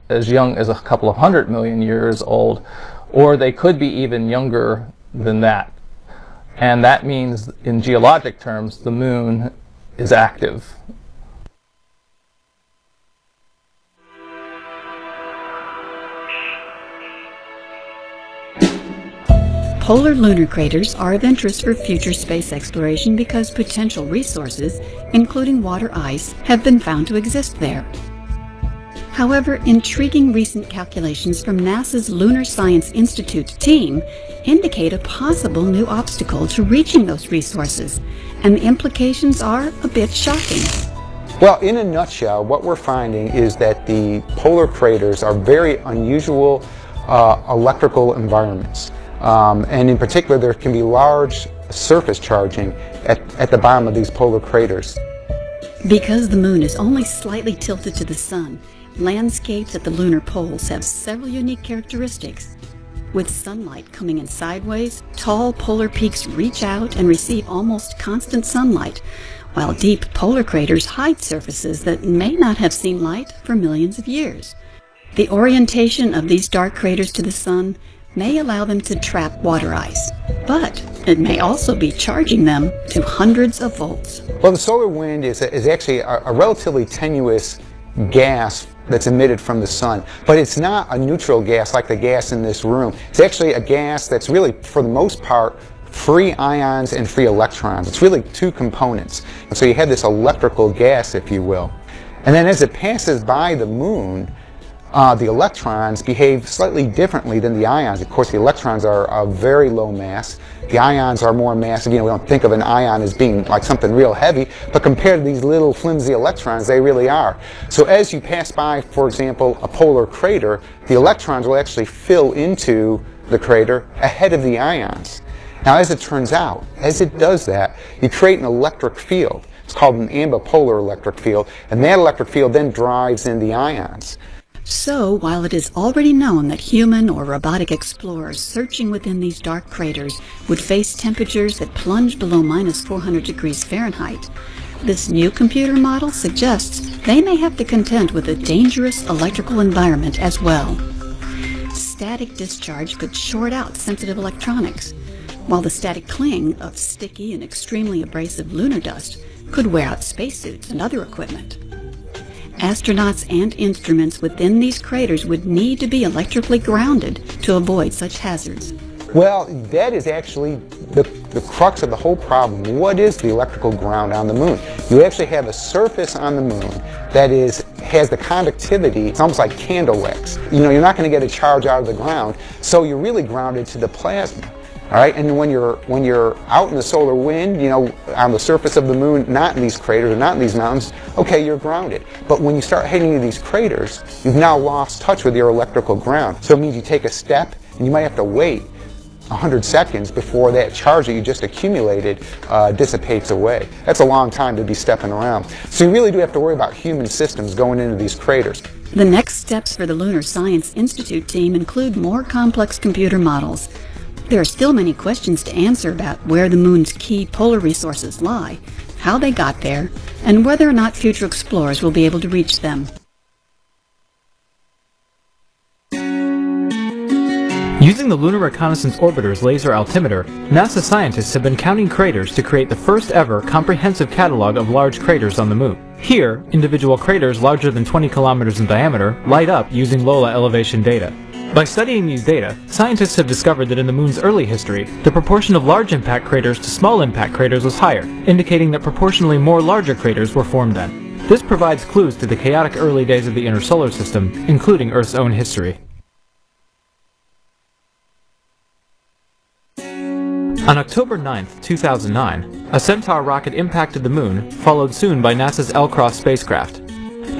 as young as a couple of 100 million years old, or they could be even younger than that. And that means, in geologic terms, the moon is active. Polar lunar craters are of interest for future space exploration because potential resources, including water ice, have been found to exist there. However, intriguing recent calculations from NASA's Lunar Science Institute team indicate a possible new obstacle to reaching those resources, and the implications are a bit shocking. Well, in a nutshell, what we're finding is that the polar craters are very unusual electrical environments. And in particular, there can be large surface charging at the bottom of these polar craters. Because the moon is only slightly tilted to the sun, landscapes at the lunar poles have several unique characteristics. With sunlight coming in sideways, tall polar peaks reach out and receive almost constant sunlight, while deep polar craters hide surfaces that may not have seen light for millions of years. The orientation of these dark craters to the sun may allow them to trap water ice, but it may also be charging them to hundreds of volts. Well, the solar wind is actually a relatively tenuous gas that's emitted from the sun, but it's not a neutral gas like the gas in this room. It's actually a gas that's really, for the most part, free ions and free electrons. It's really two components. And so you have this electrical gas, if you will. And then as it passes by the moon, the electrons behave slightly differently than the ions. Of course, the electrons are a very low mass. The ions are more massive. You know, we don't think of an ion as being like something real heavy, but compared to these little flimsy electrons, they really are. So as you pass by, for example, a polar crater, the electrons will actually fill into the crater ahead of the ions. Now, as it turns out, as it does that, you create an electric field. It's called an ambipolar electric field, and that electric field then drives in the ions. So, while it is already known that human or robotic explorers searching within these dark craters would face temperatures that plunge below -400 degrees Fahrenheit, this new computer model suggests they may have to contend with a dangerous electrical environment as well. Static discharge could short out sensitive electronics, while the static cling of sticky and extremely abrasive lunar dust could wear out spacesuits and other equipment. Astronauts and instruments within these craters would need to be electrically grounded to avoid such hazards. Well, that is actually the crux of the whole problem. What is the electrical ground on the moon? You actually have a surface on the moon that has the conductivity, it's almost like candle wax. You know, you're not going to get a charge out of the ground, so you're really grounded to the plasma. All right, and when you're out in the solar wind, you know, on the surface of the moon, not in these craters or not in these mountains, okay, you're grounded. But when you start heading to these craters, you've now lost touch with your electrical ground. So it means you take a step, and you might have to wait 100 seconds before that charge that you just accumulated dissipates away. That's a long time to be stepping around. So you really do have to worry about human systems going into these craters. The next steps for the Lunar Science Institute team include more complex computer models. There are still many questions to answer about where the moon's key polar resources lie, how they got there, and whether or not future explorers will be able to reach them. Using the Lunar Reconnaissance Orbiter's laser altimeter, NASA scientists have been counting craters to create the first ever comprehensive catalog of large craters on the moon. Here, individual craters larger than 20 kilometers in diameter light up using LOLA elevation data. By studying these data, scientists have discovered that in the moon's early history, the proportion of large impact craters to small impact craters was higher, indicating that proportionally more larger craters were formed then. This provides clues to the chaotic early days of the inner solar system, including Earth's own history. On October 9, 2009, a Centaur rocket impacted the moon, followed soon by NASA's L-CROSS spacecraft.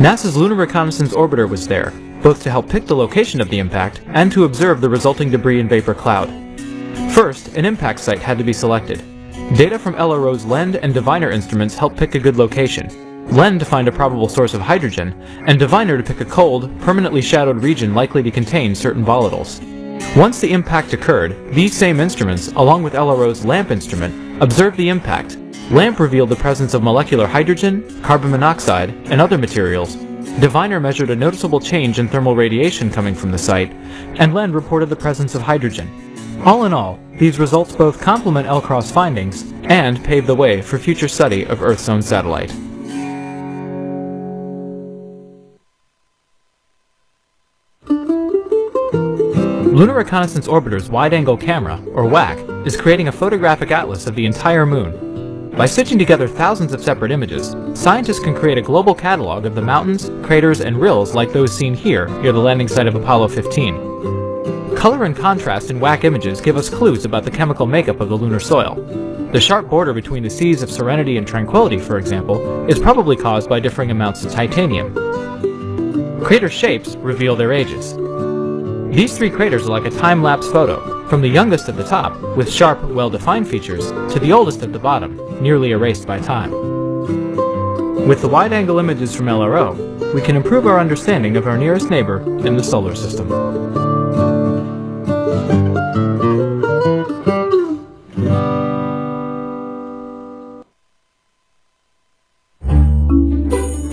NASA's Lunar Reconnaissance Orbiter was there, both to help pick the location of the impact and to observe the resulting debris and vapor cloud. First, an impact site had to be selected. Data from LRO's LEND and Diviner instruments helped pick a good location. LEND to find a probable source of hydrogen, and Diviner to pick a cold, permanently shadowed region likely to contain certain volatiles. Once the impact occurred, these same instruments, along with LRO's LAMP instrument, observed the impact. LAMP revealed the presence of molecular hydrogen, carbon monoxide, and other materials. Diviner measured a noticeable change in thermal radiation coming from the site, and Lend reported the presence of hydrogen. All in all, these results both complement L-Cross findings and pave the way for future study of Earth's own satellite. Lunar Reconnaissance Orbiter's Wide-Angle Camera, or WAC, is creating a photographic atlas of the entire Moon. By stitching together thousands of separate images, scientists can create a global catalog of the mountains, craters, and rills like those seen here near the landing site of Apollo 15. Color and contrast in WAC images give us clues about the chemical makeup of the lunar soil. The sharp border between the seas of Serenity and Tranquility, for example, is probably caused by differing amounts of titanium. Crater shapes reveal their ages. These three craters are like a time-lapse photo, from the youngest at the top, with sharp, well-defined features, to the oldest at the bottom, nearly erased by time. With the wide-angle images from LRO, we can improve our understanding of our nearest neighbor in the solar system.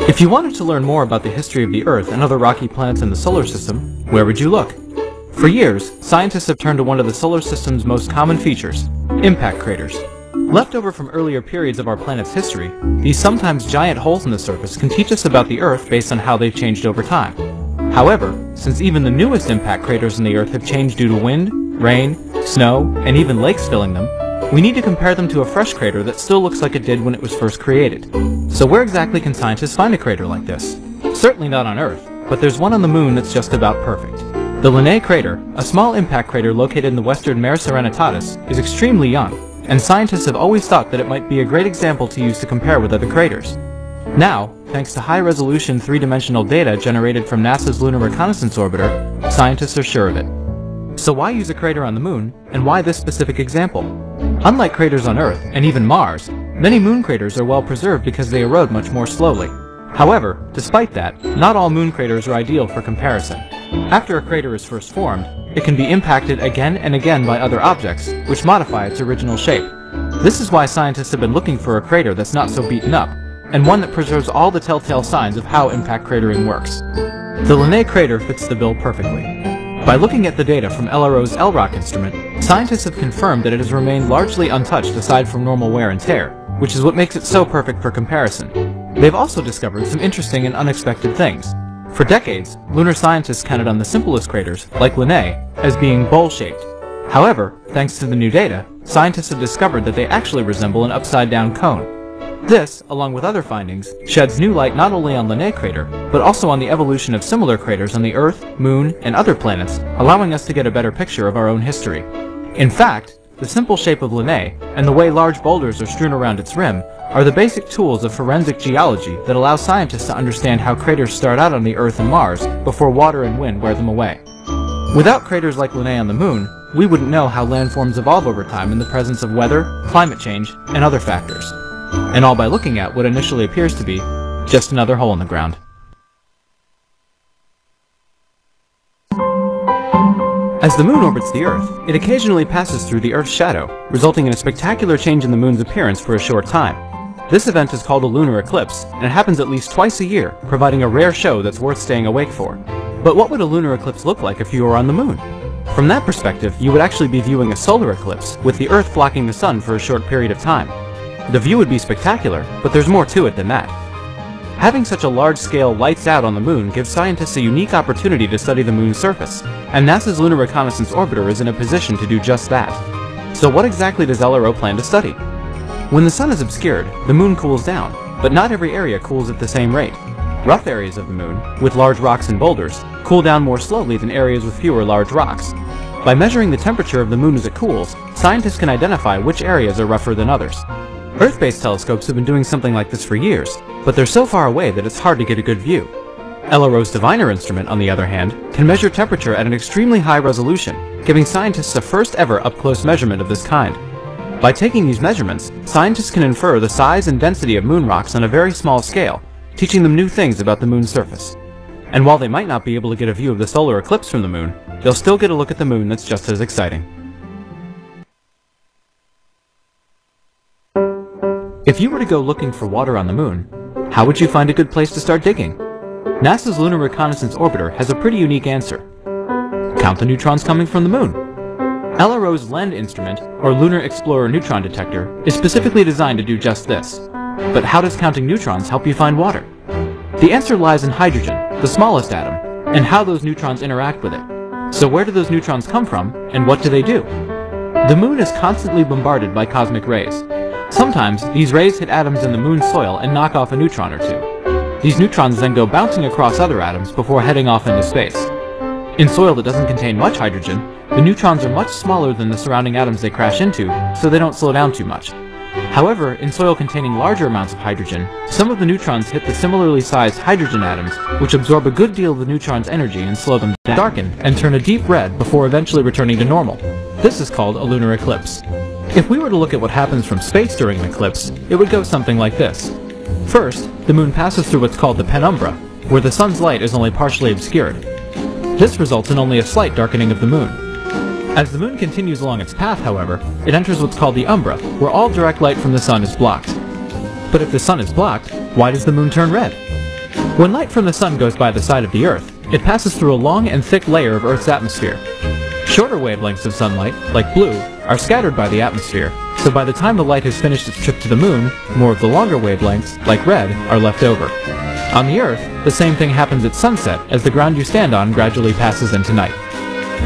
If you wanted to learn more about the history of the Earth and other rocky planets in the solar system, where would you look? For years, scientists have turned to one of the solar system's most common features, impact craters. Left over from earlier periods of our planet's history, these sometimes giant holes in the surface can teach us about the Earth based on how they've changed over time. However, since even the newest impact craters in the Earth have changed due to wind, rain, snow, and even lakes filling them, we need to compare them to a fresh crater that still looks like it did when it was first created. So where exactly can scientists find a crater like this? Certainly not on Earth, but there's one on the Moon that's just about perfect. The Linné crater, a small impact crater located in the western Mare Serenitatis, is extremely young, and scientists have always thought that it might be a great example to use to compare with other craters. Now, thanks to high-resolution three-dimensional data generated from NASA's Lunar Reconnaissance Orbiter, scientists are sure of it. So why use a crater on the Moon, and why this specific example? Unlike craters on Earth, and even Mars, many moon craters are well preserved because they erode much more slowly. However, despite that, not all moon craters are ideal for comparison. After a crater is first formed, it can be impacted again and again by other objects, which modify its original shape. This is why scientists have been looking for a crater that's not so beaten up, and one that preserves all the telltale signs of how impact cratering works. The Linné crater fits the bill perfectly. By looking at the data from LRO's LROC instrument, scientists have confirmed that it has remained largely untouched aside from normal wear and tear, which is what makes it so perfect for comparison. They've also discovered some interesting and unexpected things. For decades, lunar scientists counted on the simplest craters, like Linné, as being bowl-shaped. However, thanks to the new data, scientists have discovered that they actually resemble an upside-down cone. This, along with other findings, sheds new light not only on Linné crater, but also on the evolution of similar craters on the Earth, Moon, and other planets, allowing us to get a better picture of our own history. In fact, the simple shape of Linné, and the way large boulders are strewn around its rim, are the basic tools of forensic geology that allow scientists to understand how craters start out on the Earth and Mars before water and wind wear them away. Without craters like Linné on the Moon, we wouldn't know how landforms evolve over time in the presence of weather, climate change, and other factors. And all by looking at what initially appears to be just another hole in the ground. As the Moon orbits the Earth, it occasionally passes through the Earth's shadow, resulting in a spectacular change in the Moon's appearance for a short time. This event is called a lunar eclipse, and it happens at least twice a year, providing a rare show that's worth staying awake for. But what would a lunar eclipse look like if you were on the Moon? From that perspective, you would actually be viewing a solar eclipse, with the Earth blocking the Sun for a short period of time. The view would be spectacular, but there's more to it than that. Having such a large-scale lights out on the Moon gives scientists a unique opportunity to study the Moon's surface, and NASA's Lunar Reconnaissance Orbiter is in a position to do just that. So what exactly does LRO plan to study? When the Sun is obscured, the Moon cools down, but not every area cools at the same rate. Rough areas of the Moon, with large rocks and boulders, cool down more slowly than areas with fewer large rocks. By measuring the temperature of the Moon as it cools, scientists can identify which areas are rougher than others. Earth-based telescopes have been doing something like this for years, but they're so far away that it's hard to get a good view. LRO's Diviner instrument, on the other hand, can measure temperature at an extremely high resolution, giving scientists a first-ever up-close measurement of this kind. By taking these measurements, scientists can infer the size and density of moon rocks on a very small scale, teaching them new things about the Moon's surface. And while they might not be able to get a view of the solar eclipse from the Moon, they'll still get a look at the Moon that's just as exciting. If you were to go looking for water on the Moon, how would you find a good place to start digging? NASA's Lunar Reconnaissance Orbiter has a pretty unique answer. Count the neutrons coming from the moon. LRO's LEND instrument, or Lunar Explorer Neutron Detector, is specifically designed to do just this. But how does counting neutrons help you find water? The answer lies in hydrogen, the smallest atom, and how those neutrons interact with it. So where do those neutrons come from, and what do they do? The moon is constantly bombarded by cosmic rays. Sometimes, these rays hit atoms in the moon's soil and knock off a neutron or two. These neutrons then go bouncing across other atoms before heading off into space. In soil that doesn't contain much hydrogen, the neutrons are much smaller than the surrounding atoms they crash into, so they don't slow down too much. However, in soil containing larger amounts of hydrogen, some of the neutrons hit the similarly sized hydrogen atoms, which absorb a good deal of the neutron's energy and slow them down, darken, and turn a deep red before eventually returning to normal. This is called a lunar eclipse. If we were to look at what happens from space during an eclipse, it would go something like this. First, the moon passes through what's called the penumbra, where the sun's light is only partially obscured. This results in only a slight darkening of the moon. As the moon continues along its path, however, it enters what's called the umbra, where all direct light from the sun is blocked. But if the sun is blocked, why does the moon turn red? When light from the sun goes by the side of the Earth, it passes through a long and thick layer of Earth's atmosphere. Shorter wavelengths of sunlight, like blue, are scattered by the atmosphere, so by the time the light has finished its trip to the moon, more of the longer wavelengths, like red, are left over. On the Earth, the same thing happens at sunset as the ground you stand on gradually passes into night.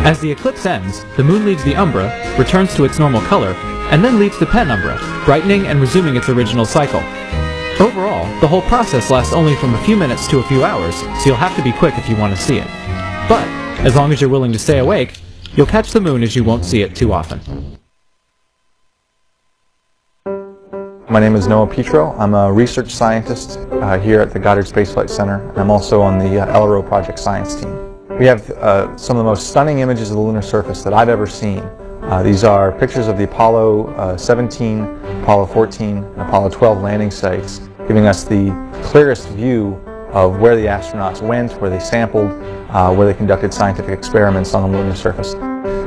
As the eclipse ends, the moon leaves the umbra, returns to its normal color, and then leaves the penumbra, brightening and resuming its original cycle. Overall, the whole process lasts only from a few minutes to a few hours, so you'll have to be quick if you want to see it. But, as long as you're willing to stay awake, you'll catch the moon as you won't see it too often. My name is Noah Petro. I'm a research scientist here at the Goddard Space Flight Center, and I'm also on the LRO Project Science team. We have some of the most stunning images of the lunar surface that I've ever seen. These are pictures of the Apollo 17, Apollo 14, and Apollo 12 landing sites, giving us the clearest view of where the astronauts went, where they sampled, where they conducted scientific experiments on the lunar surface.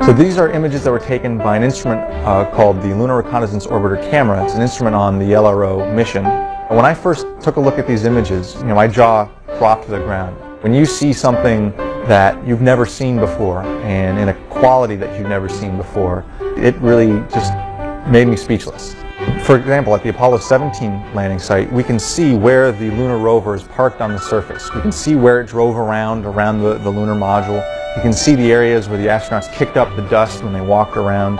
So these are images that were taken by an instrument called the Lunar Reconnaissance Orbiter camera. It's an instrument on the LRO mission. When I first took a look at these images, my jaw dropped to the ground. When you see something that you've never seen before, and in a quality that you've never seen before, it really just made me speechless. For example, at the Apollo 17 landing site, we can see where the lunar rover is parked on the surface. We can see where it drove around the lunar module. You can see the areas where the astronauts kicked up the dust when they walked around.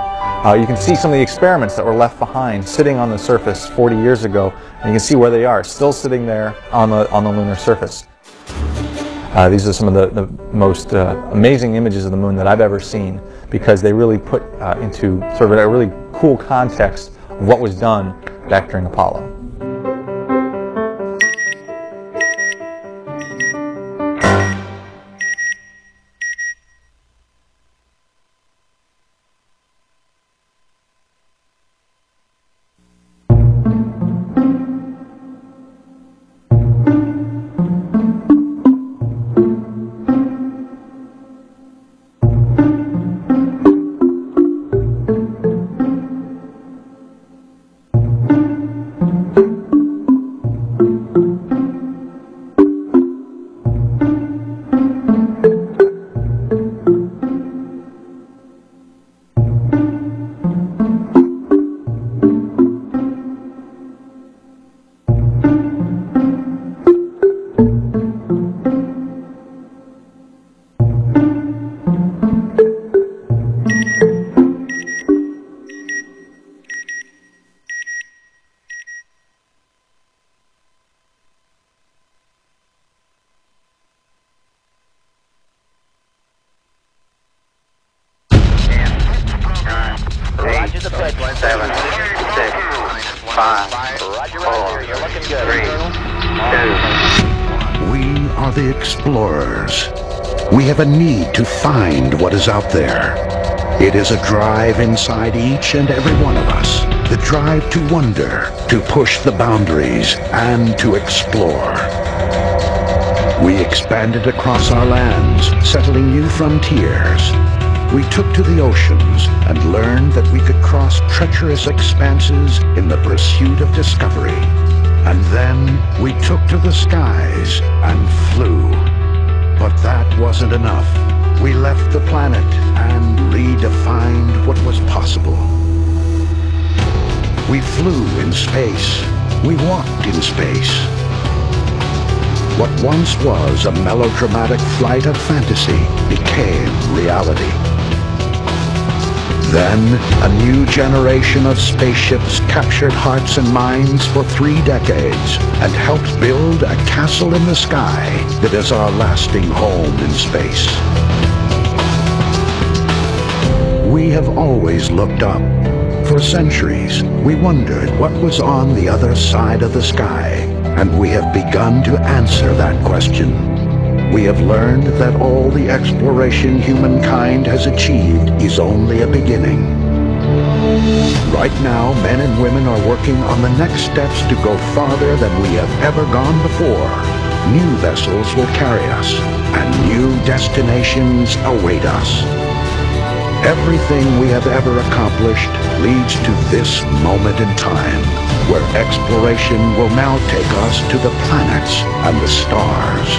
You can see some of the experiments that were left behind sitting on the surface 40 years ago, and you can see where they are, still sitting there on the lunar surface. These are some of the most amazing images of the moon that I've ever seen, because they really put into sort of a really cool context of what was done back during Apollo. the pitch. 7, 6, 5, 4, 3, 2. We are the explorers. We have a need to find what is out there. It is a drive inside each and every one of us. The drive to wonder, to push the boundaries, and to explore. We expanded across our lands, settling new frontiers. We took to the oceans and learned that we could cross treacherous expanses in the pursuit of discovery. And then we took to the skies and flew. But that wasn't enough. We left the planet and redefined what was possible. We flew in space. We walked in space. What once was a melodramatic flight of fantasy became reality. Then, a new generation of spaceships captured hearts and minds for 3 decades and helped build a castle in the sky that is our lasting home in space. We have always looked up. For centuries, we wondered what was on the other side of the sky, and we have begun to answer that question. We have learned that all the exploration humankind has achieved is only a beginning. Right now, men and women are working on the next steps to go farther than we have ever gone before. New vessels will carry us, and new destinations await us. Everything we have ever accomplished leads to this moment in time, where exploration will now take us to the planets and the stars.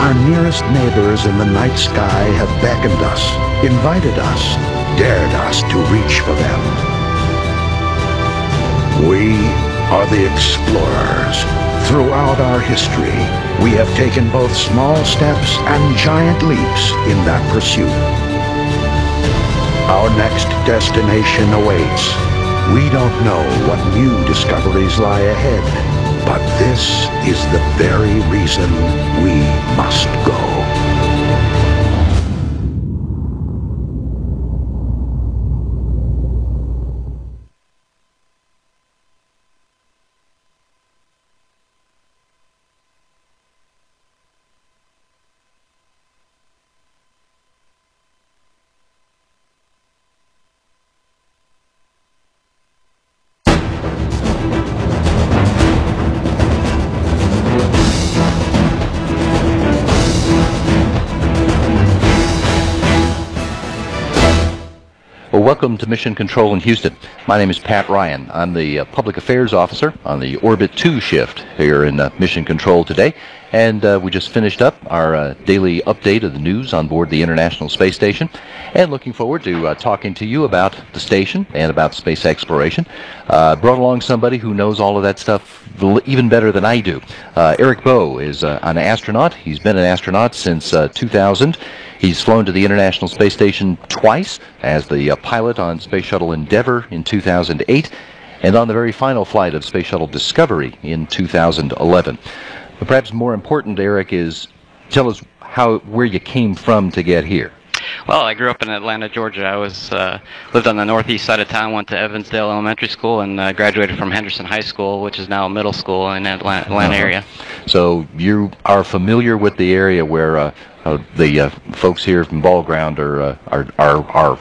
Our nearest neighbors in the night sky have beckoned us, invited us, dared us to reach for them. We are the explorers. Throughout our history, we have taken both small steps and giant leaps in that pursuit. Our next destination awaits. We don't know what new discoveries lie ahead, but this is the very reason we must go. Welcome to Mission Control in Houston. My name is Pat Ryan. I'm the Public Affairs Officer on the Orbit 2 shift here in Mission Control today. And we just finished up our daily update of the news on board the International Space Station. And looking forward to talking to you about the station and about space exploration. Brought along somebody who knows all of that stuff even better than I do. Eric Boe is an astronaut. He's been an astronaut since 2000. He's flown to the International Space Station twice as the pilot on Space Shuttle Endeavour in 2008 and on the very final flight of Space Shuttle Discovery in 2011. But perhaps more important, Eric, is tell us where you came from to get here. Well, I grew up in Atlanta, Georgia. I lived on the northeast side of town, went to Evansdale Elementary School, and graduated from Henderson High School, which is now a middle school in the Atlanta area. So you are familiar with the area where the folks here from Ball Ground are.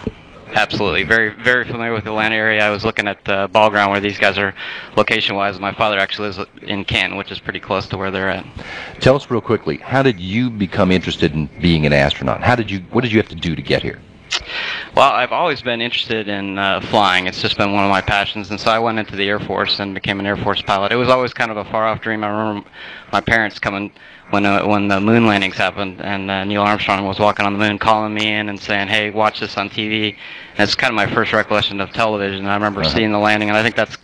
Absolutely, very, very familiar with the Atlanta area. I was looking at Ball Ground where these guys are location-wise. My father actually lives in Canton, which is pretty close to where they're at. Tell us real quickly, how did you become interested in being an astronaut? What did you have to do to get here? Well, I've always been interested in flying. It's just been one of my passions, and so I went into the Air Force and became an Air Force pilot. It was always kind of a far-off dream. I remember my parents coming when the moon landings happened, and Neil Armstrong was walking on the moon, calling me in and saying, "Hey, watch this on TV." And it's kind of my first recollection of television. And I remember seeing the landing, and I think that's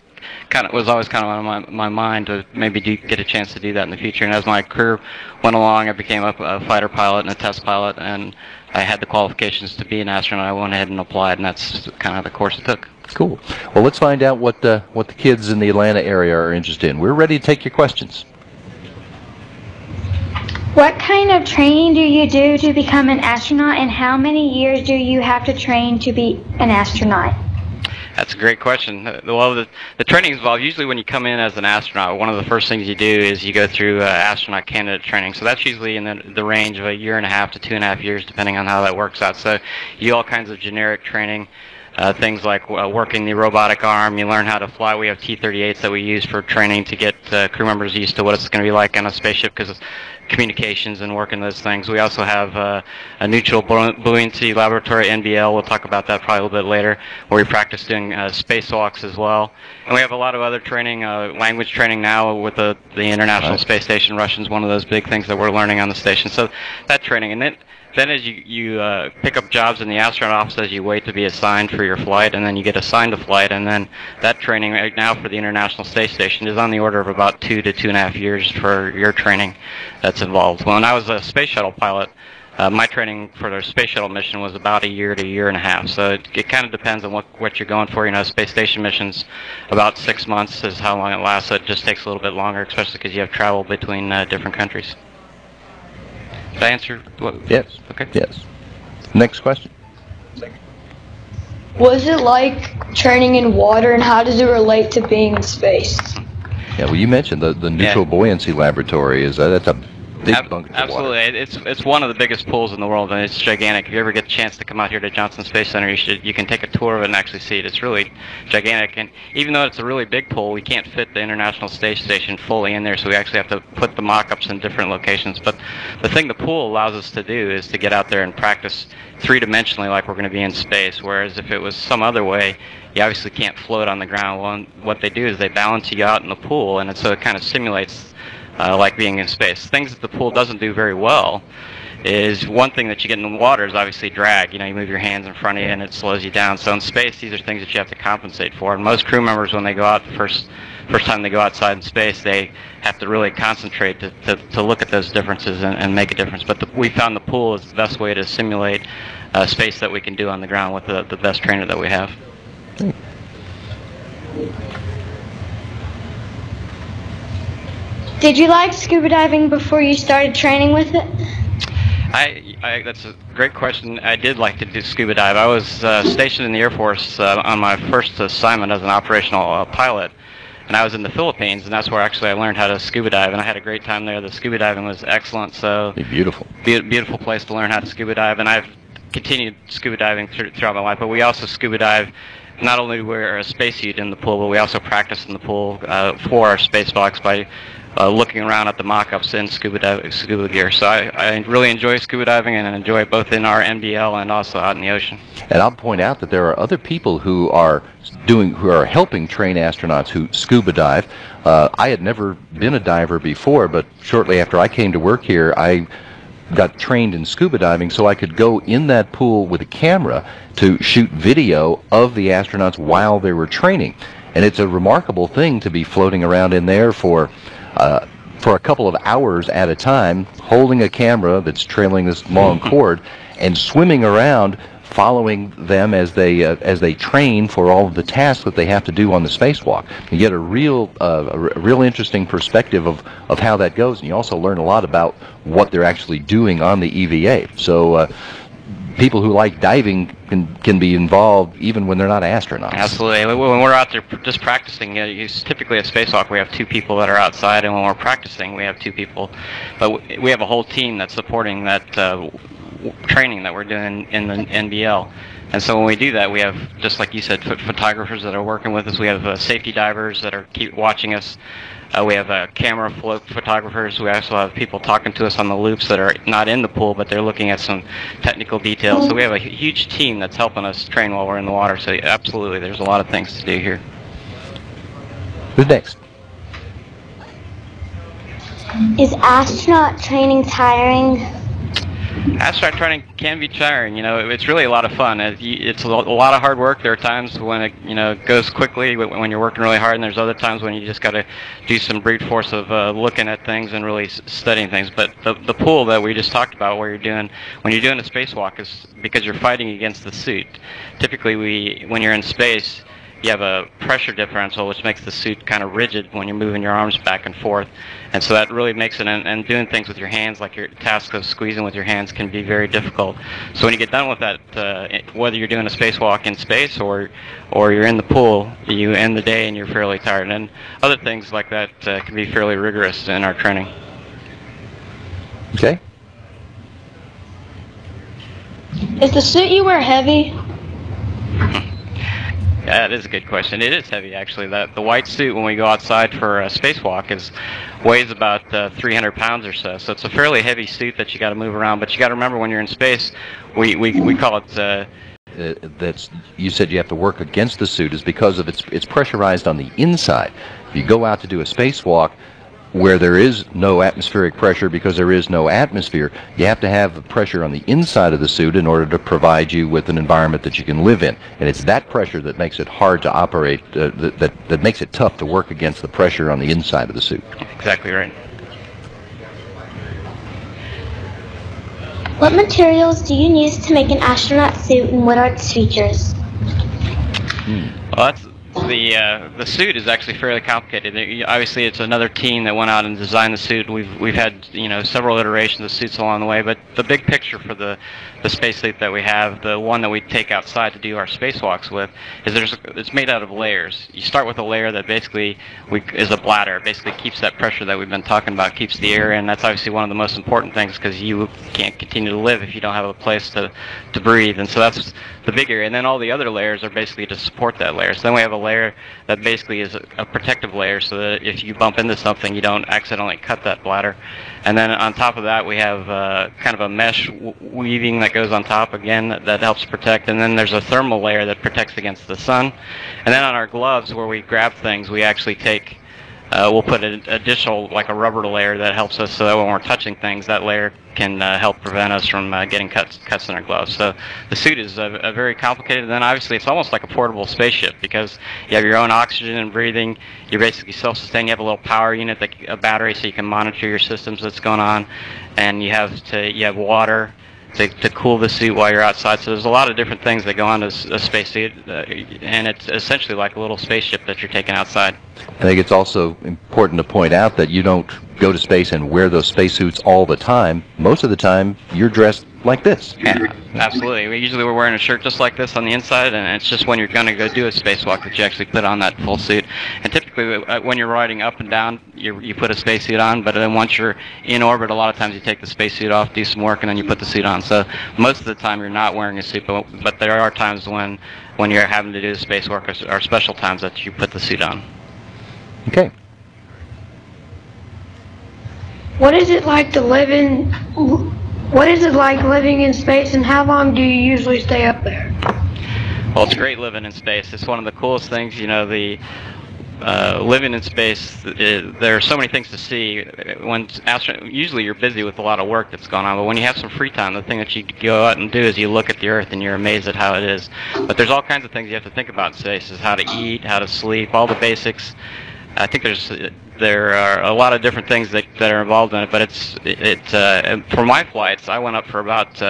was always kind of on my mind to maybe get a chance to do that in the future. And as my career went along, I became a fighter pilot and a test pilot, and I had the qualifications to be an astronaut. I went ahead and applied, and that's kind of the course it took. Cool. Well, let's find out what the kids in the Atlanta area are interested in. We're ready to take your questions. What kind of training do you do to become an astronaut, and how many years do you have to train to be an astronaut? That's a great question. Well, the training is involved. Usually when you come in as an astronaut, one of the first things you do is you go through astronaut candidate training. So that's usually in the range of 1.5 to 2.5 years, depending on how that works out. So you do all kinds of generic training. Things like working the robotic arm. You learn how to fly. We have T-38s that we use for training to get crew members used to what it's going to be like on a spaceship because of communications and working those things. We also have a neutral buoyancy laboratory, NBL. We'll talk about that probably a little bit later, where we practice doing spacewalks as well. And we have a lot of other training, language training now with the International Space Station. Russian's one of those big things that we're learning on the station. So that training. And then as you pick up jobs in the astronaut office as you wait to be assigned for your flight, and then you get assigned a flight, and then that training right now for the International Space Station is on the order of about 2 to 2.5 years for your training that's involved. When I was a space shuttle pilot, my training for the space shuttle mission was about 1 year to 1.5 years. So it kind of depends on what you're going for. You know, space station missions, about 6 months is how long it lasts. So it just takes a little bit longer, especially because you have travel between different countries. Did I answer? Yes. Okay. Yes. Next question. What is it like training in water, and how does it relate to being in space? Yeah, well, you mentioned the neutral buoyancy laboratory. That's a big bucket of Absolutely. water. It's one of the biggest pools in the world, and it's gigantic. If you ever get a chance to come out here to Johnson Space Center, you can take a tour of it and actually see it. It's really gigantic, and even though it's a really big pool, we can't fit the International Space Station fully in there, so we actually have to put the mock-ups in different locations. But the thing the pool allows us to do is to get out there and practice three-dimensionally like we're going to be in space, whereas if it was some other way, you obviously can't float on the ground. Well, what they do is they balance you out in the pool, and so it kind of simulates like being in space. Things that the pool doesn't do very well is one thing that you get in the water is obviously drag. You know, you move your hands in front of you and it slows you down. So in space, these are things that you have to compensate for. And most crew members, when they go out first time they go outside in space, they have to really concentrate to look at those differences and make a difference. But we found the pool is the best way to simulate space that we can do on the ground with the best trainer that we have. Did you like scuba diving before you started training with it? That's a great question. I did like to do scuba dive. I was stationed in the Air Force on my first assignment as an operational pilot, and I was in the Philippines, and that's where actually I learned how to scuba dive, and I had a great time there. The scuba diving was excellent. So beautiful. Beautiful place to learn how to scuba dive, and I've continued scuba diving throughout my life. But we also scuba dive. Not only do we wear a spacesuit in the pool, but we also practice in the pool for our spacewalks by looking around at the mock-ups in scuba gear. So I really enjoy scuba diving, and I enjoy it both in our NBL and also out in the ocean. And I'll point out that there are other people who are helping train astronauts who scuba dive. I had never been a diver before, but shortly after I came to work here, I got trained in scuba diving so I could go in that pool with a camera to shoot video of the astronauts while they were training. And it's a remarkable thing to be floating around in there for a couple of hours at a time, holding a camera that's trailing this long cord and swimming around, following them as they train for all of the tasks that they have to do on the spacewalk. You get a real interesting perspective of how that goes, and you also learn a lot about what they're actually doing on the EVA. So people who like diving can be involved even when they're not astronauts. Absolutely. When we're out there just practicing, typically a spacewalk we have 2 people that are outside, and when we're practicing we have 2 people. But we have a whole team that's supporting that training that we're doing in the NBL. And so when we do that, we have, just like you said, photographers that are working with us. We have safety divers that are keep watching us. We have camera float photographers. We also have people talking to us on the loops that are not in the pool, but they're looking at some technical details. So we have a huge team that's helping us train while we're in the water. So absolutely, there's a lot of things to do here. Who's next? Is astronaut training tiring? Astronaut training can be tiring. It's really a lot of fun. It's a lot of hard work. There are times when it goes quickly when you're working really hard, and there's other times when you just got to do some brute force of looking at things and really studying things. But the pool that we just talked about, when you're doing a spacewalk, is because you're fighting against the suit. Typically, when you're in space, you have a pressure differential which makes the suit kind of rigid when you're moving your arms back and forth, and so that really makes it, and doing things with your hands, like your task of squeezing with your hands, can be very difficult. So when you get done with that, whether you're doing a spacewalk in space or you're in the pool, you end the day and you're fairly tired. And other things like that can be fairly rigorous in our training. Okay. Is the suit you wear heavy? That is a good question. It is heavy, actually. The white suit, when we go outside for a spacewalk, weighs about 300 pounds or so. So it's a fairly heavy suit that you got to move around. But you got to remember, when you're in space, we call it. That's, you said you have to work against the suit, is because of it's pressurized on the inside. If you go out to do a spacewalk where there is no atmospheric pressure, because there is no atmosphere, you have to have the pressure on the inside of the suit in order to provide you with an environment that you can live in. And it's that pressure that makes it hard to operate, that makes it tough to work against the pressure on the inside of the suit. Exactly right. What materials do you use to make an astronaut suit, and what are its features? Well, the suit is actually fairly complicated. Obviously, it's another team that went out and designed the suit. We've had several iterations of suits along the way, but the big picture for the spacesuit that we have, the one that we take outside to do our spacewalks with, is it's made out of layers. You start with a layer that basically is a bladder. It basically keeps that pressure that we've been talking about, keeps the air in. That's obviously one of the most important things, because you can't continue to live if you don't have a place to breathe. And so that's the big area. And then all the other layers are basically to support that layer. So then we have a layer that basically is a protective layer, so that if you bump into something, you don't accidentally cut that bladder. And then on top of that, we have kind of a mesh weaving that goes on top, again, that helps protect. And then there's a thermal layer that protects against the sun. And then on our gloves, where we grab things, we actually take, we'll put an additional, like a rubber layer that helps us, so that when we're touching things, that layer can help prevent us from getting cuts in our gloves. So the suit is a very complicated. And then obviously it's almost like a portable spaceship, because you have your own oxygen and breathing. You're basically self-sustained. You have a little power unit, a battery, so you can monitor your systems that's going on. And you have water to cool the suit while you're outside. So there's a lot of different things that go on to a spacesuit, and it's essentially like a little spaceship that you're taking outside. I think it's also important to point out that you don't go to space and wear those spacesuits all the time. Most of the time, you're dressed like this. Yeah, absolutely. We're wearing a shirt just like this on the inside, and it's just when you're going to go do a spacewalk that you actually put on that full suit. And typically, when you're riding up and down, you put a spacesuit on, but then once you're in orbit, a lot of times you take the spacesuit off, do some work, and then you put the suit on. So most of the time, you're not wearing a suit, but there are times when you're having to do the spacewalk, or special times that you put the suit on. Okay. What is it like living in space, and how long do you usually stay up there? Well, it's great living in space. It's one of the coolest things. Living in space, there are so many things to see. Usually you're busy with a lot of work that's going on, but when you have some free time, the thing that you go out and do is you look at the Earth and you're amazed at how it is. But there's all kinds of things you have to think about in space: is how to eat, how to sleep, all the basics. I think there are a lot of different things that are involved in it, but for my flights, I went up for about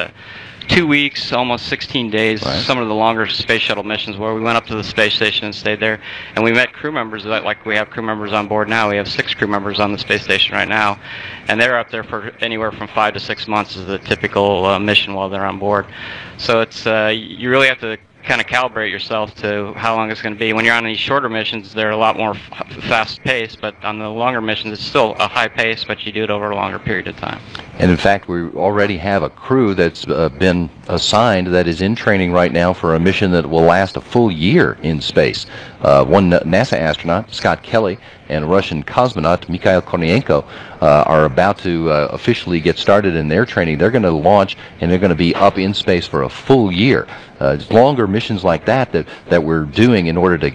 2 weeks, almost 16 days, right. Some of the longer space shuttle missions where we went up to the space station and stayed there, and we met crew members, like we have crew members on board now. We have 6 crew members on the space station right now, and they're up there for anywhere from 5 to 6 months is the typical mission while they're on board. So it's you really have to kind of calibrate yourself to how long it's going to be. When you're on these shorter missions, they're a lot more fast-paced, but on the longer missions, it's still a high pace, but you do it over a longer period of time. And in fact, we already have a crew that's been assigned that is in training right now for a mission that will last a full year in space. One NASA astronaut, Scott Kelly, and Russian cosmonaut Mikhail Kornienko are about to officially get started in their training. They're going to launch, and they're going to be up in space for a full year. It's longer missions like that we're doing in order to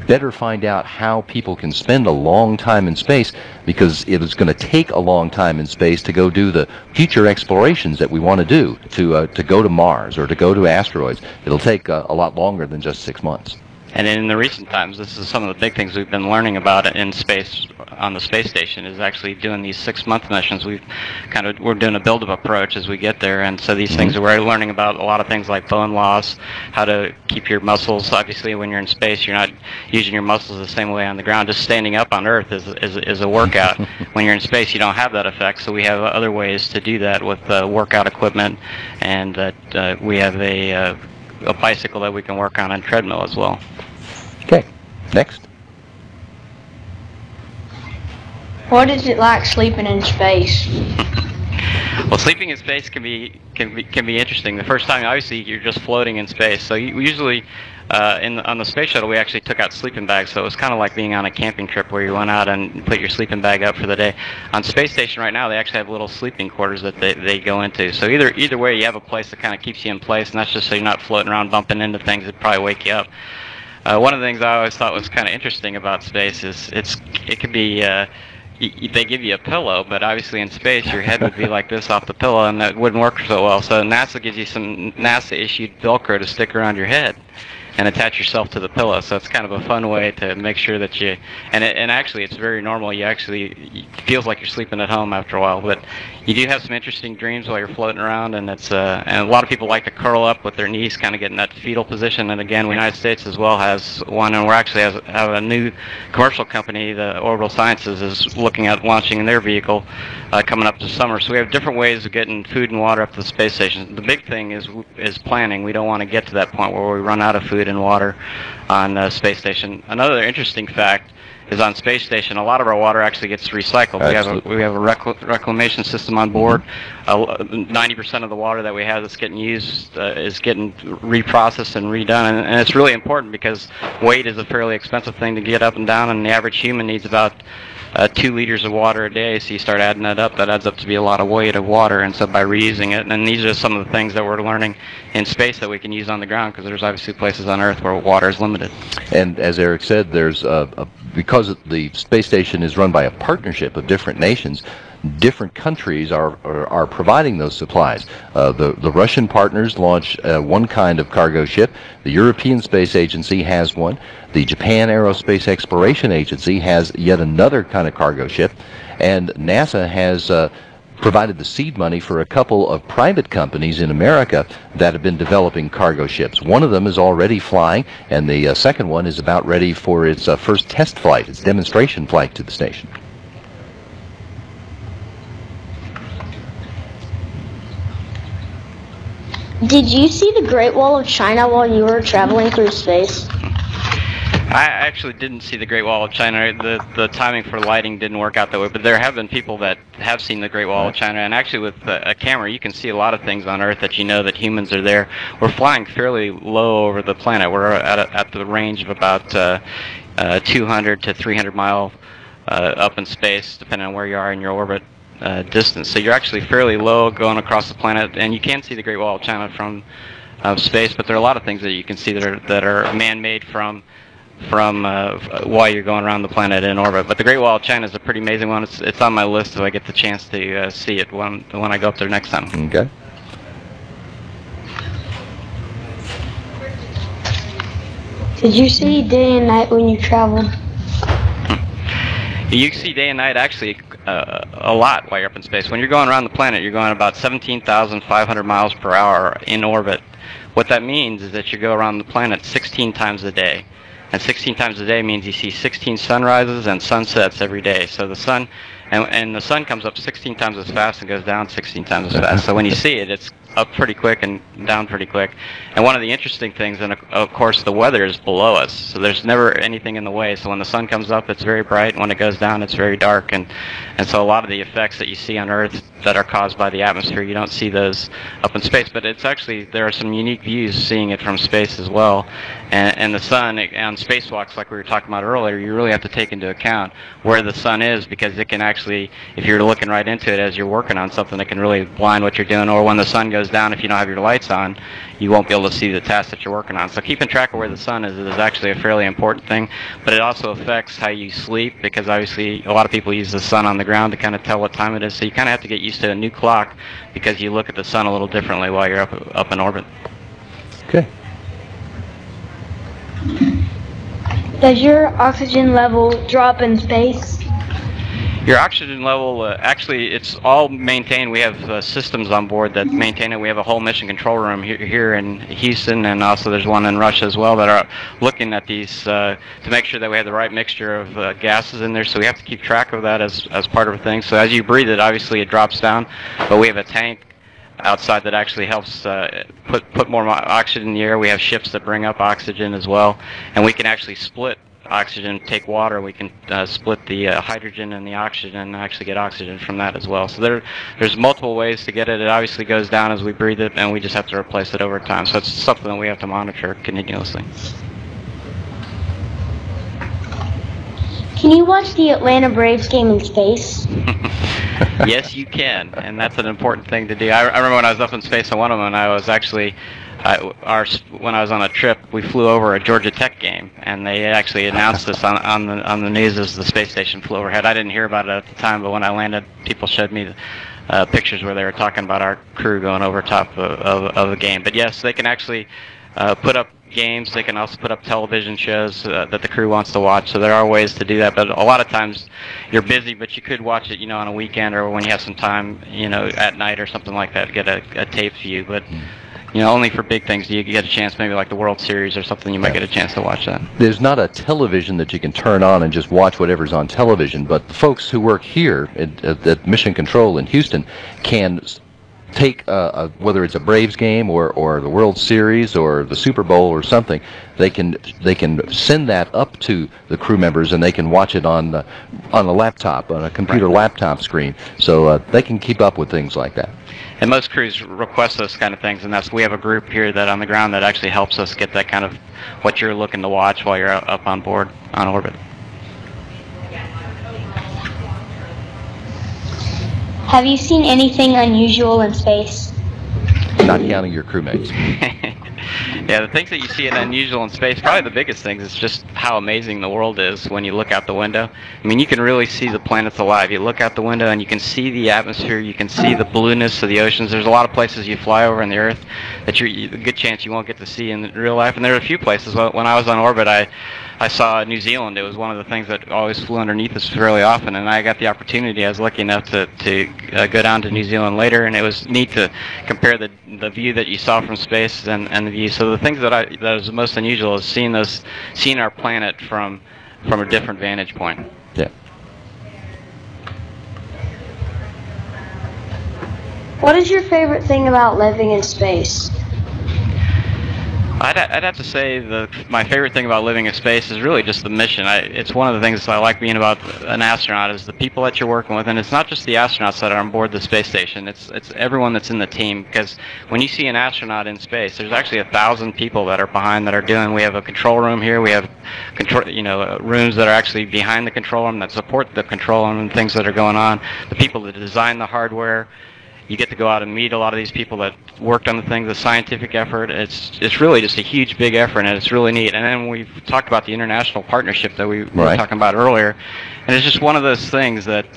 better find out how people can spend a long time in space, because it is going to take a long time in space to go do the future explorations that we want to do, to go to Mars or to go to asteroids. It'll take a lot longer than just 6 months. And in the recent times, this is some of the big things we've been learning about in space on the space station, is actually doing these 6-month missions. We're doing a build-up approach as we get there, and so these things, we're learning about a lot of things like bone loss, how to keep your muscles. Obviously, when you're in space, you're not using your muscles the same way on the ground. Just standing up on Earth is a workout. When you're in space, you don't have that effect, so we have other ways to do that with workout equipment, and we have a bicycle that we can work on and treadmill as well. Okay, next. What is it like sleeping in space? Well, sleeping in space can be interesting. The first time, obviously, you're just floating in space. So we usually, on the space shuttle, we actually took out sleeping bags. So it was kind of like being on a camping trip where you went out and put your sleeping bag up for the day. On space station right now, they actually have little sleeping quarters that they go into. So either way, you have a place that kind of keeps you in place, and that's just so you're not floating around bumping into things that probably wake you up. One of the things I always thought was kind of interesting about space is it could be. They give you a pillow, but obviously in space your head would be like this off the pillow, and that wouldn't work so well. So NASA gives you some NASA-issued Velcro to stick around your head and attach yourself to the pillow. So it's kind of a fun way to make sure that you, and actually it's very normal. It feels like you're sleeping at home after a while, but you do have some interesting dreams while you're floating around, and and a lot of people like to curl up with their knees, kind of get in that fetal position. And again, the United States as well has one, and we're actually have a new commercial company, the Orbital Sciences, is looking at launching their vehicle coming up this summer. So we have different ways of getting food and water up to the space station. The big thing is planning. We don't want to get to that point where we run out of food and water on space station. Another interesting fact is on space station, a lot of our water actually gets recycled. We have a reclamation system on board. 90% of the water that we have that's getting used is getting reprocessed and redone, and it's really important because weight is a fairly expensive thing to get up and down, and the average human needs about 2 liters of water a day. So you start adding that adds up to be a lot of weight of water, and so by reusing it, and these are some of the things that we're learning in space that we can use on the ground, because there's obviously places on Earth where water is limited. And as Eric said, there's because the space station is run by a partnership of different nations, different countries are providing those supplies. The Russian partners launch one kind of cargo ship. The European Space Agency has one. The Japan Aerospace Exploration Agency has yet another kind of cargo ship. And NASA has provided the seed money for a couple of private companies in America that have been developing cargo ships. One of them is already flying, and the second one is about ready for its first test flight, its demonstration flight to the station. Did you see the Great Wall of China while you were traveling through space? I actually didn't see the Great Wall of China. The timing for lighting didn't work out that way, but there have been people that have seen the Great Wall of China, and actually with a camera you can see a lot of things on Earth that you know that humans are there. We're flying fairly low over the planet. We're at the range of about 200 to 300 miles up in space, depending on where you are in your orbit distance. So you're actually fairly low going across the planet, and you can see the Great Wall of China from space, but there are a lot of things that you can see that are man-made from while you're going around the planet in orbit. But the Great Wall of China is a pretty amazing one. It's on my list if I get the chance to see it when I go up there next time. Okay. Did you see day and night when you traveled? You see day and night actually a lot while you're up in space. When you're going around the planet, you're going about 17,500 miles per hour in orbit. What that means is that you go around the planet 16 times a day. And 16 times a day means you see 16 sunrises and sunsets every day. So the sun, and the sun comes up 16 times as fast and goes down 16 times as fast. So when you see it, it's up pretty quick and down pretty quick. And one of the interesting things, and of course the weather is below us, so there's never anything in the way. So when the sun comes up, it's very bright, and when it goes down, it's very dark. And so a lot of the effects that you see on Earth that are caused by the atmosphere, you don't see those up in space. But it's actually, there are some unique views seeing it from space as well. And the sun, on spacewalks like we were talking about earlier, you really have to take into account where the sun is, because it can actually, if you're looking right into it as you're working on something, it can really blind what you're doing. Or when the sun goes down, if you don't have your lights on, you won't be able to see the task that you're working on. So keeping track of where the sun is actually a fairly important thing, but it also affects how you sleep, because obviously a lot of people use the sun on the ground to kind of tell what time it is. So you kind of have to get used to a new clock, because you look at the sun a little differently while you're up in orbit. Okay. Does your oxygen level drop in space? Your oxygen level, actually, it's all maintained. We have systems on board that maintain it. We have a whole mission control room here in Houston, and also there's one in Russia as well, that are looking at these to make sure that we have the right mixture of gases in there. So we have to keep track of that as part of a thing. So as you breathe it, obviously it drops down, but we have a tank outside that actually helps put more oxygen in the air. We have ships that bring up oxygen as well, and we can actually split oxygen, take water, we can split the hydrogen and the oxygen and actually get oxygen from that as well. So there's multiple ways to get it. It obviously goes down as we breathe it, and we just have to replace it over time. So it's something that we have to monitor continuously. Can you watch the Atlanta Braves game in space? Yes, you can, and that's an important thing to do. I remember when I was up in space on one of them, I was actually, when I was on a trip, we flew over a Georgia Tech game, and they actually announced this on the news as the space station flew overhead. I didn't hear about it at the time, but when I landed, people showed me pictures where they were talking about our crew going over top of the game. But yes, they can actually put up games. They can also put up television shows that the crew wants to watch. So there are ways to do that. But a lot of times you're busy, but you could watch it, on a weekend or when you have some time, at night or something like that, get a tape view. But only for big things do you get a chance, maybe like the World Series or something, you might get a chance to watch that. There's not a television that you can turn on and just watch whatever's on television, but the folks who work here at Mission Control in Houston can take whether it's a Braves game or the World Series or the Super Bowl or something, they can send that up to the crew members and they can watch it on a laptop, on a computer laptop screen, so they can keep up with things like that. And most crews request those kind of things, and we have a group here that on the ground that actually helps us get that kind of what you're looking to watch while you're up on board on orbit. Have you seen anything unusual in space? Not counting your crewmates. Yeah, the things that you see unusual in space, probably the biggest things is just how amazing the world is when you look out the window. I mean, you can really see the planets alive. You look out the window and you can see the atmosphere, you can see the blueness of the oceans. There's a lot of places you fly over in the Earth that a good chance you won't get to see in real life. And there are a few places. When I was on orbit, I saw New Zealand. It was one of the things that always flew underneath us fairly often, and I got the opportunity. I was lucky enough to go down to New Zealand later, and it was neat to compare the view that you saw from space and the view. So the things that was most unusual is seeing our planet from a different vantage point. Yeah. What is your favorite thing about living in space? I'd have to say my favorite thing about living in space is really just the mission. It's one of the things that I like being about an astronaut is the people that you're working with, and it's not just the astronauts that are on board the space station. It's everyone that's in the team, because when you see an astronaut in space, there's actually 1,000 people that are behind that are doing. We have a control room here. We have rooms that are actually behind the control room that support the control room and things that are going on. The people that design the hardware. You get to go out and meet a lot of these people that worked on the thing, the scientific effort. It's really just a huge, big effort, and it's really neat. And then we've talked about the international partnership that we were talking about earlier. And it's just one of those things that,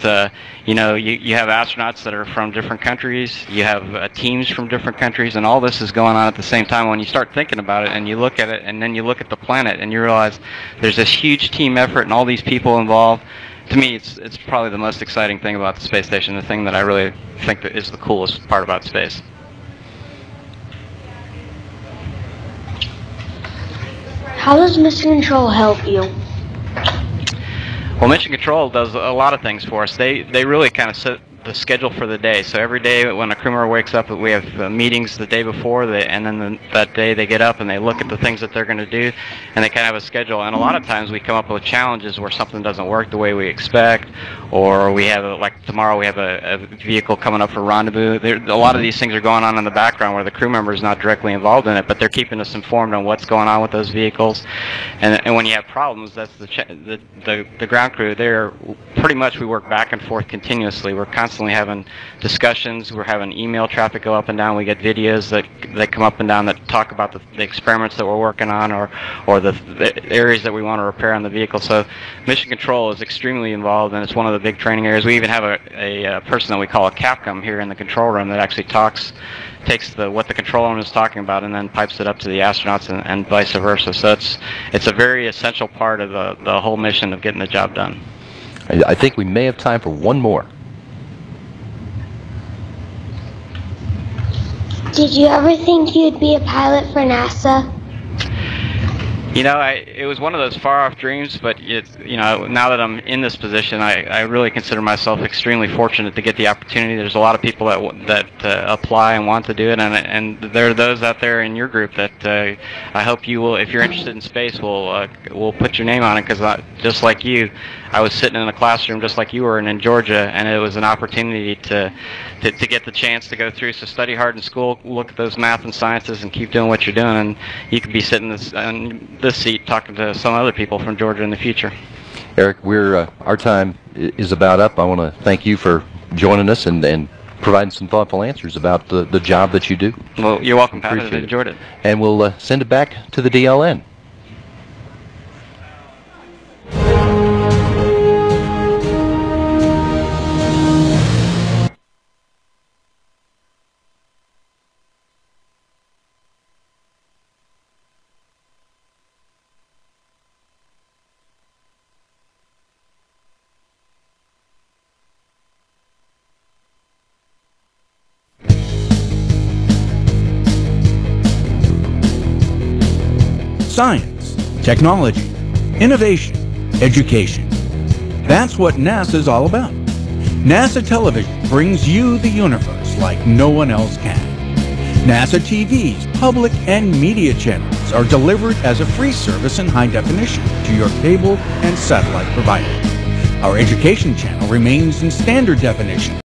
you have astronauts that are from different countries. You have teams from different countries, and all this is going on at the same time. When you start thinking about it and you look at it, and then you look at the planet, and you realize there's this huge team effort and all these people involved. To me, it's probably the most exciting thing about the space station, the thing that I really think that is the coolest part about space. How does Mission Control help you? Well, Mission Control does a lot of things for us. They really kind of set the schedule for the day. So every day when a crew member wakes up, we have meetings the day before, and then that day they get up and they look at the things that they're going to do, and they kind of have a schedule. And a lot of times we come up with challenges where something doesn't work the way we expect, or we have, like tomorrow we have a vehicle coming up for rendezvous. A lot of these things are going on in the background where the crew member is not directly involved in it, but they're keeping us informed on what's going on with those vehicles. And when you have problems, that's the ground crew. They're pretty much, we work back and forth continuously. We're constantly having discussions. We're having email traffic go up and down. We get videos that come up and down that talk about the experiments that we're working on, or the areas that we want to repair on the vehicle. So Mission Control is extremely involved, and it's one of the big training areas. We even have a person that we call a Capcom here in the control room that actually takes what the control room is talking about and then pipes it up to the astronauts and vice versa. So it's a very essential part of the whole mission of getting the job done. I think we may have time for one more. Did you ever think you'd be a pilot for NASA? You know, it was one of those far-off dreams, but now that I'm in this position, I really consider myself extremely fortunate to get the opportunity. There's a lot of people that apply and want to do it, and there are those out there in your group that I hope you will, if you're interested in space, will put your name on it, because just like you, I was sitting in a classroom just like you were in Georgia, and it was an opportunity to get the chance to go through. So study hard in school, look at those math and sciences, and keep doing what you're doing, and you could be sitting in this seat talking to some other people from Georgia in the future. Eric, our time is about up. I want to thank you for joining us and providing some thoughtful answers about the job that you do. Well, you're welcome, Pat. I Appreciate enjoyed it. And we'll send it back to the DLN. Science, technology, innovation, education. That's what NASA's all about. NASA Television brings you the universe like no one else can. NASA TV's public and media channels are delivered as a free service in high definition to your cable and satellite provider. Our education channel remains in standard definition.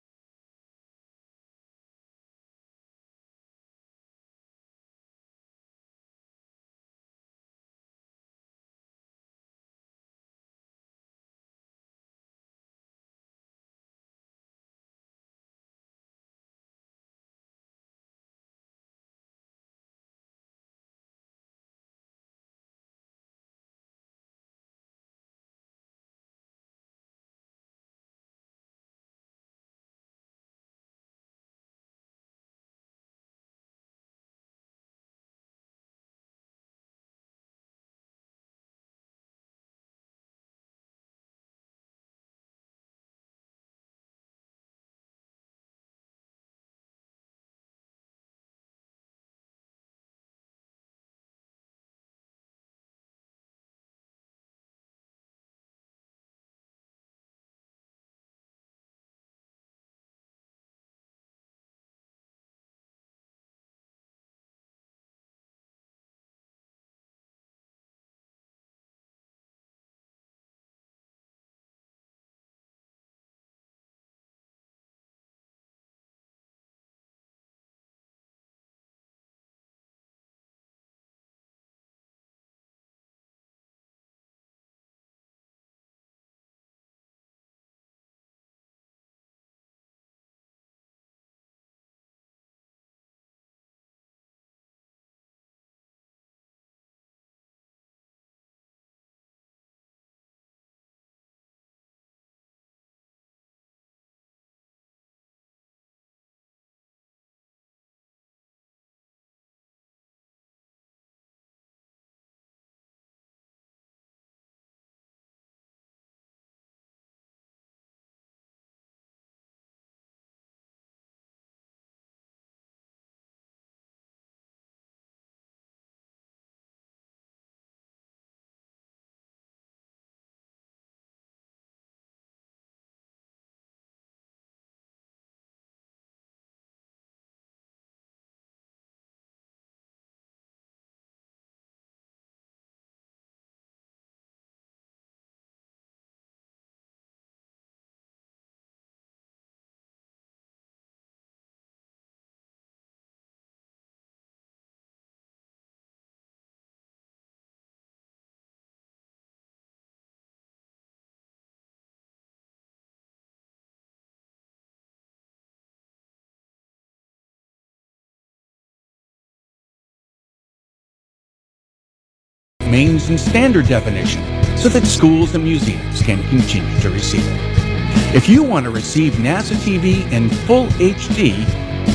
Remains in standard definition so that schools and museums can continue to receive it. If you want to receive NASA TV in full HD,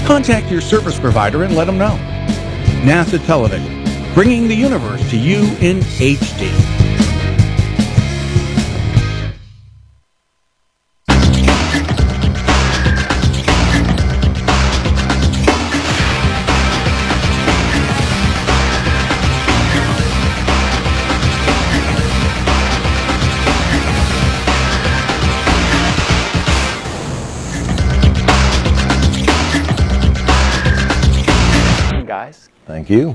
contact your service provider and let them know. NASA Television, bringing the universe to you in HD. guys. Thank you.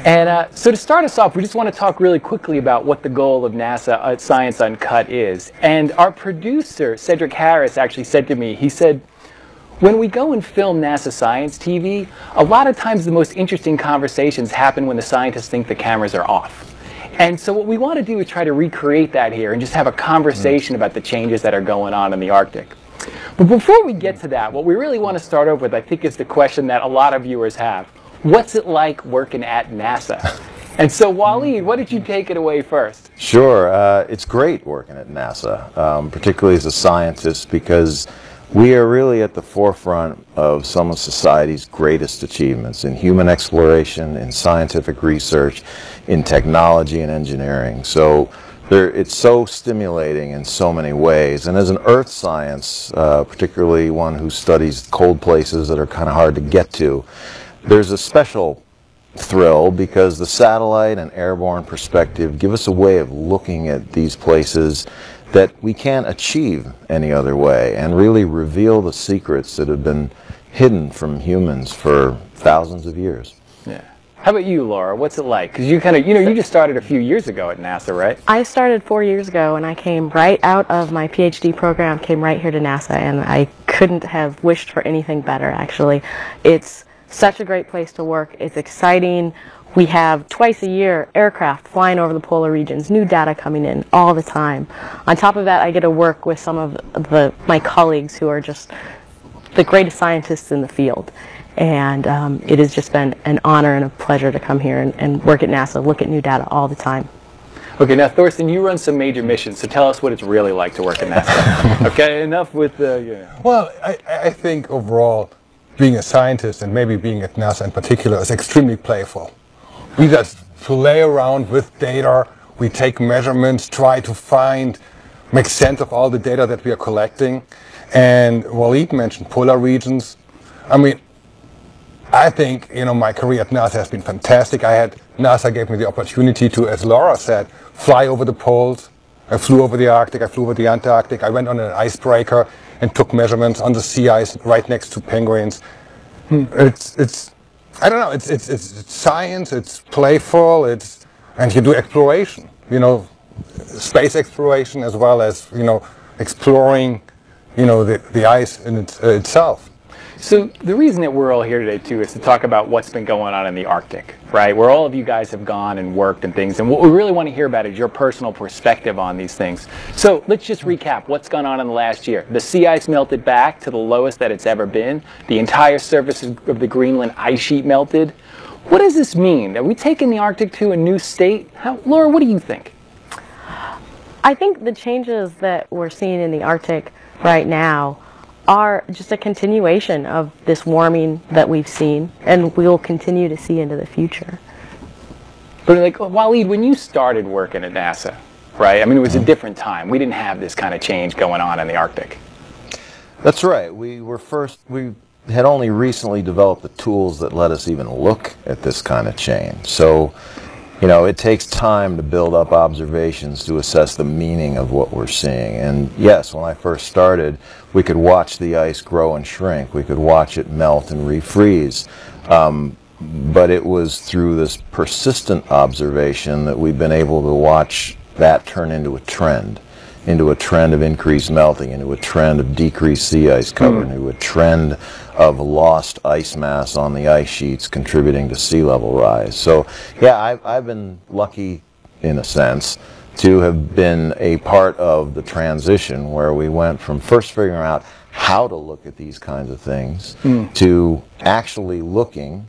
And so to start us off, we just want to talk really quickly about what the goal of NASA Science Uncut is. And our producer, Cedric Harris, actually said to me, he said, when we go and film NASA Science TV, a lot of times the most interesting conversations happen when the scientists think the cameras are off. And so what we want to do is try to recreate that here and just have a conversation about the changes that are going on in the Arctic. But before we get to that, what we really want to start over with, I think, is the question that a lot of viewers have. What's it like working at NASA? And so, Waleed, what did you take it away first? Sure. It's great working at NASA, particularly as a scientist, because we are really at the forefront of some of society's greatest achievements in human exploration, in scientific research, in technology and engineering. So it's so stimulating in so many ways. And as an earth science, particularly one who studies cold places that are kind of hard to get to, there's a special thrill because the satellite and airborne perspective give us a way of looking at these places that we can't achieve any other way and really reveal the secrets that have been hidden from humans for thousands of years. Yeah. How about you, Laura? What's it like? Because you kind of, you just started a few years ago at NASA, right? I started 4 years ago, and I came right out of my PhD program, came right here to NASA, and I couldn't have wished for anything better, actually. It's such a great place to work. It's exciting. We have twice a year aircraft flying over the polar regions, new data coming in all the time. On top of that, I get to work with some of my colleagues who are just the greatest scientists in the field. And it has just been an honor and a pleasure to come here and work at NASA, look at new data all the time. Okay, now Thorsten, you run some major missions, so tell us what it's really like to work at NASA. Okay, enough with the... Well, I think overall, being a scientist and maybe being at NASA in particular is extremely playful. We just play around with data, we take measurements, try to make sense of all the data that we are collecting. And Waleed mentioned polar regions. I mean, I think, my career at NASA has been fantastic. NASA gave me the opportunity to, as Laura said, fly over the poles. I flew over the Arctic, I flew over the Antarctic, I went on an icebreaker and took measurements on the sea ice right next to penguins. It's I don't know, it's science, it's playful, and you do exploration, space exploration as well as, exploring, the ice in itself. So the reason that we're all here today, too, is to talk about what's been going on in the Arctic, right? Where all of you guys have gone and worked and things. And what we really want to hear about is your personal perspective on these things. So let's just recap what's gone on in the last year. The sea ice melted back to the lowest that it's ever been. The entire surface of the Greenland ice sheet melted. What does this mean? Are we taking the Arctic to a new state? Laura, what do you think? I think the changes that we're seeing in the Arctic right now are just a continuation of this warming that we've seen and we'll continue to see into the future. But Waleed, when you started working at NASA, right? I mean, it was a different time. We didn't have this kind of change going on in the Arctic. That's right. We had only recently developed the tools that let us even look at this kind of change. So, it takes time to build up observations to assess the meaning of what we're seeing. And yes, when I first started, we could watch the ice grow and shrink. We could watch it melt and refreeze. But it was through this persistent observation that we've been able to watch that turn into a trend of increased melting, into a trend of decreased sea ice cover, into a trend of lost ice mass on the ice sheets contributing to sea level rise. So yeah, I've been lucky in a sense to have been a part of the transition where we went from first figuring out how to look at these kinds of things to actually looking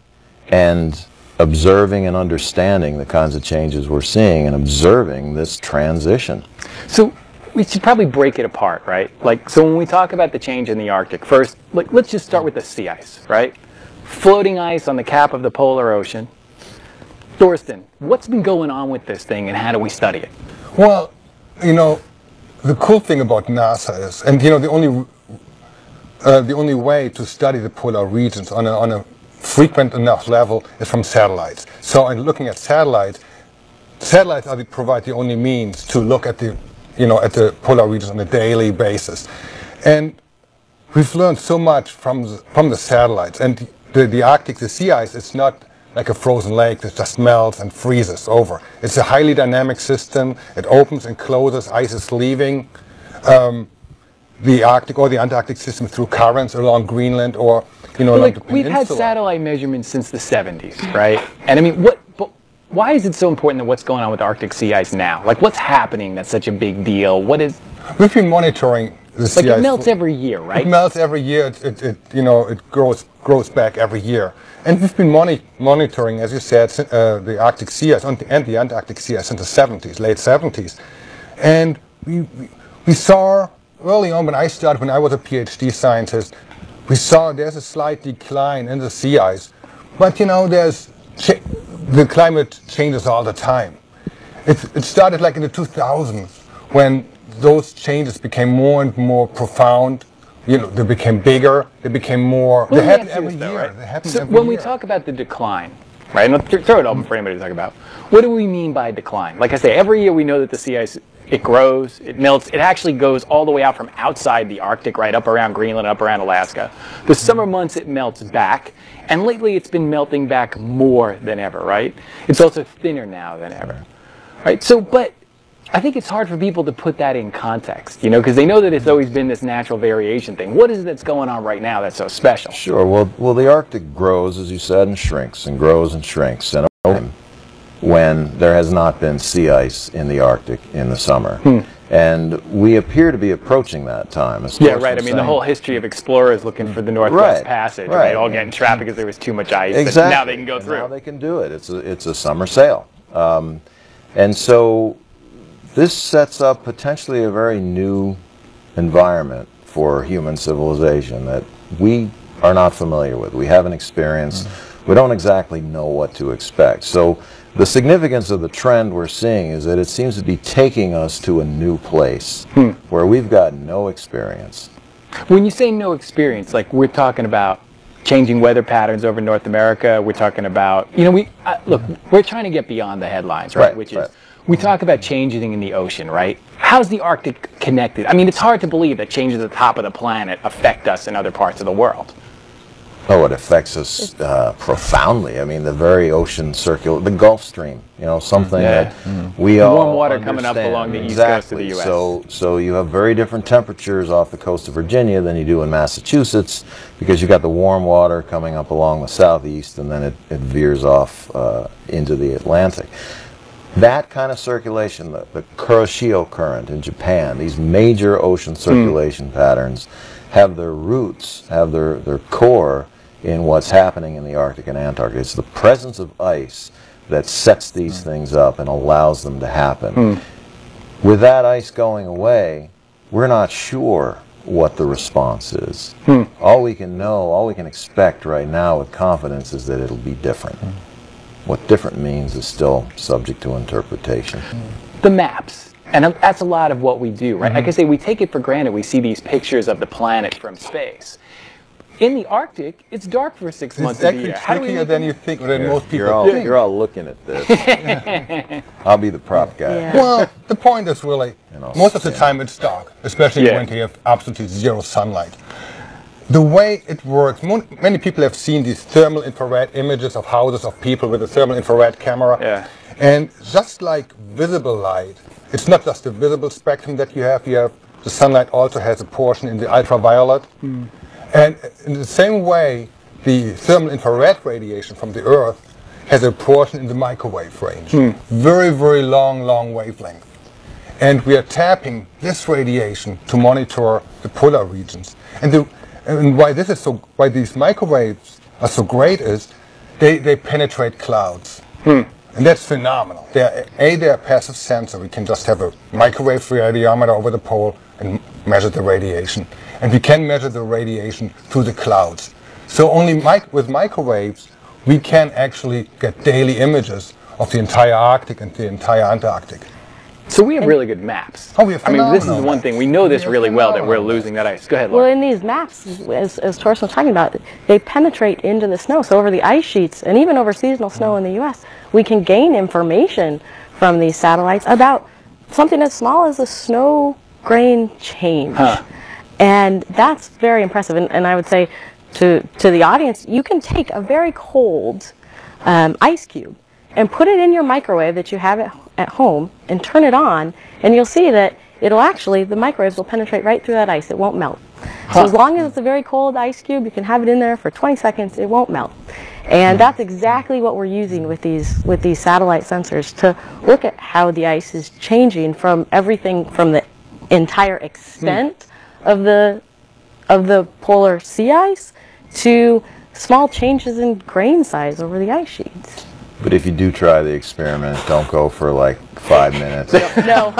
and observing and understanding the kinds of changes we're seeing and observing this transition. So we should probably break it apart, right? So when we talk about the change in the Arctic, first, let's just start with the sea ice, right? Floating ice on the cap of the polar ocean. Thorsten, what's been going on with this thing and how do we study it? Well, the cool thing about NASA is, and the only way to study the polar regions on a frequent enough level is from satellites. So in looking at satellites provide the only means to look at the polar regions on a daily basis. And we've learned so much from the satellites. And the Arctic, the sea ice, is not like a frozen lake that just melts and freezes over. It's a highly dynamic system. It opens and closes. Ice is leaving the Arctic or the Antarctic system through currents along Greenland or, you know, along the peninsula. We've had satellite measurements since the 70s, right? And I mean, why is it so important that what's going on with Arctic sea ice now? Like, what's happening that's such a big deal? What is... We've been monitoring the sea ice. Like, it melts every year, right? It melts every year. It grows back every year. And we've been monitoring, as you said, the Arctic sea ice and the Antarctic sea ice since the 70s, late 70s. And we saw early on when I started, when I was a PhD scientist, we saw there's a slight decline in the sea ice. But, you know, the climate changes all the time. It started like in the 2000s when those changes became more and more profound. You know, they became bigger, they became more... They happen every year. They happen every year. When we talk about the decline, right, and throw it open for anybody to talk about, what do we mean by decline? Like I say, every year we know that the sea ice, it grows, it melts, it actually goes all the way out from outside the Arctic, right, up around Greenland, up around Alaska. The summer months it melts back, and lately it's been melting back more than ever, right? It's also thinner now than ever, right? So, but I think it's hard for people to put that in context, you know, because they know that it's always been this natural variation thing. What is it that's going on right now that's so special? Sure. Well, the Arctic grows, as you said, and shrinks and grows and shrinks. And when there has not been sea ice in the Arctic in the summer. And we appear to be approaching that time. Yeah, right. I mean, the whole history of explorers looking for the Northwest Passage, right? All getting trapped because there was too much ice. Exactly. Now they can go through. Now they can do it. It's a summer sail. And so this sets up potentially a very new environment for human civilization that we are not familiar with. We haven't experienced. We don't exactly know what to expect. So the significance of the trend we're seeing is that it seems to be taking us to a new place where we've got no experience. When you say no experience, like we're talking about changing weather patterns over North America, we're talking about, you know, look, we're trying to get beyond the headlines, right? Which is, we talk about changing in the ocean, right? How's the Arctic connected? I mean, it's hard to believe that changes at the top of the planet affect us in other parts of the world. Oh, it affects us profoundly. I mean, the very ocean the Gulf Stream, you know, something that we all warm water coming up along the east coast of the U.S. So you have very different temperatures off the coast of Virginia than you do in Massachusetts because you've got the warm water coming up along the southeast and then it veers off into the Atlantic. That kind of circulation, the Kuroshio current in Japan, these major ocean circulation patterns have their roots, have their core in what's happening in the Arctic and Antarctic. It's the presence of ice that sets these things up and allows them to happen. With that ice going away, we're not sure what the response is. All we can expect right now with confidence is that it'll be different. What different means is still subject to interpretation. The maps. And that's a lot of what we do, right? Like I say, we take it for granted. We see these pictures of the planet from space. In the Arctic, it's dark for 6 months of the year. How do we than you think, than most people think. You're all looking at this. I'll be the prop guy. Well, the point is really, most of the time it's dark, especially when you have absolutely zero sunlight. The way it works, many people have seen these thermal infrared images of houses of people with a thermal infrared camera. And just like visible light, it's not just the visible spectrum that you have, the sunlight also has a portion in the ultraviolet. And in the same way, the thermal infrared radiation from the Earth has a portion in the microwave range. Very, very long wavelength. And we are tapping this radiation to monitor the polar regions. And why these microwaves are so great is they penetrate clouds. And that's phenomenal. They're a passive sensor. We can just have a microwave radiometer over the pole and measure the radiation. And we can measure the radiation through the clouds. So only with microwaves, we can actually get daily images of the entire Arctic and the entire Antarctic. So we have really good maps. Oh, we have phenomenal this is one thing. We know this really well, that we're losing that ice. Go ahead, Laura. Well, in these maps, as Torsten was talking about, they penetrate into the snow. So over the ice sheets, and even over seasonal snow in the U.S., we can gain information from these satellites about something as small as a snow grain change. And that's very impressive. And I would say to the audience, you can take a very cold ice cube and put it in your microwave that you have at home and turn it on, and you'll see that it'll actually, the microwaves will penetrate right through that ice. It won't melt. So as long as it's a very cold ice cube, you can have it in there for 20 seconds, it won't melt. And that's exactly what we're using with these satellite sensors, to look at how the ice is changing from everything from the entire extent of the polar sea ice to small changes in grain size over the ice sheets. But if you do try the experiment, don't go for like 5 minutes. No.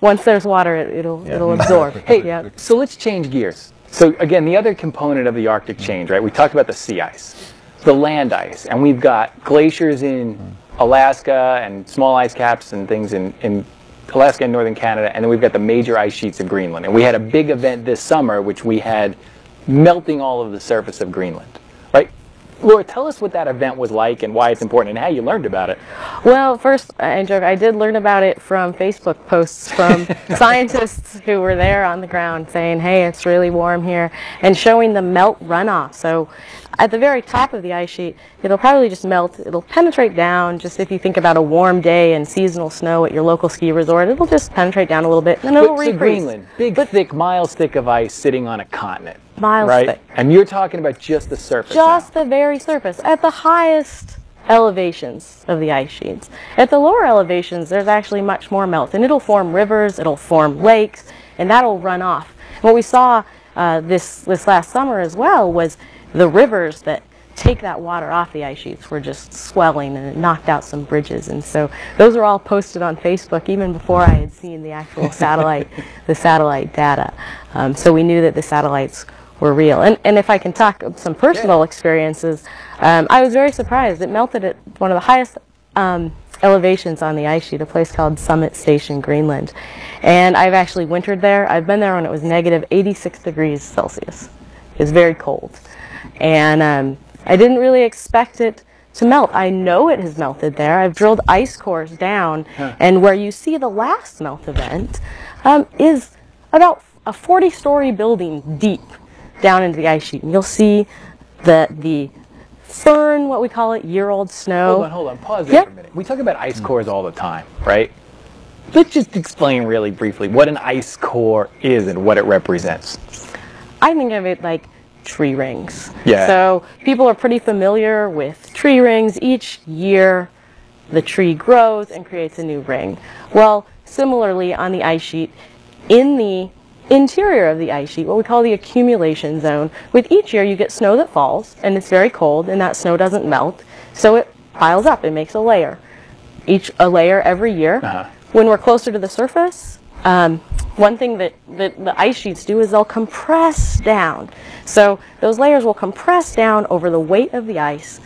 Once there's water, it'll absorb. Hey, so let's change gears. So again, the other component of the Arctic change, right? We talked about the sea ice, the land ice, and we've got glaciers in Alaska and small ice caps and things in Alaska and northern Canada, and then we've got the major ice sheets of Greenland. And we had a big event this summer, which we had melting all of the surface of Greenland, right? Laura, tell us what that event was like and why it's important and how you learned about it. Well, first, I did learn about it from Facebook posts from scientists who were there on the ground saying, hey, it's really warm here, and showing the melt runoff. So at the very top of the ice sheet, it'll probably just melt. It'll penetrate down, just if you think about a warm day and seasonal snow at your local ski resort, it'll just penetrate down a little bit, and then it'll refreeze. So Greenland, big, thick, miles thick of ice sitting on a continent. Miles thick. And you're talking about just the surface. Just the very surface, at the highest elevations of the ice sheets. At the lower elevations, there's actually much more melt, and it'll form rivers, it'll form lakes, and that'll run off. What we saw this last summer as well was the rivers that take that water off the ice sheets were just swelling, and it knocked out some bridges. And so those are all posted on Facebook even before I had seen the actual satellite, the satellite data. So we knew that the satellites were real. And if I can talk some personal experiences, I was very surprised. It melted at one of the highest elevations on the ice sheet, a place called Summit Station, Greenland. And I've actually wintered there. I've been there when it was negative 86 degrees Celsius. It was very cold. And I didn't really expect it to melt. I know it has melted there. I've drilled ice cores down, and where you see the last melt event is about a 40-story building deep down into the ice sheet. And you'll see the fern, what we call it, year-old snow. Hold on, pause there for a minute. We talk about ice cores all the time, right? Let's just explain really briefly what an ice core is and what it represents. I think of it like tree rings. Yeah. So people are pretty familiar with tree rings. Each year the tree grows and creates a new ring. Well, similarly on the ice sheet, in the interior of the ice sheet, what we call the accumulation zone, with each year you get snow that falls, and it's very cold, and that snow doesn't melt, so it piles up, it makes a layer. A layer every year. When we're closer to the surface, one thing that the ice sheets do is they'll compress down. So those layers will compress down over the weight of the ice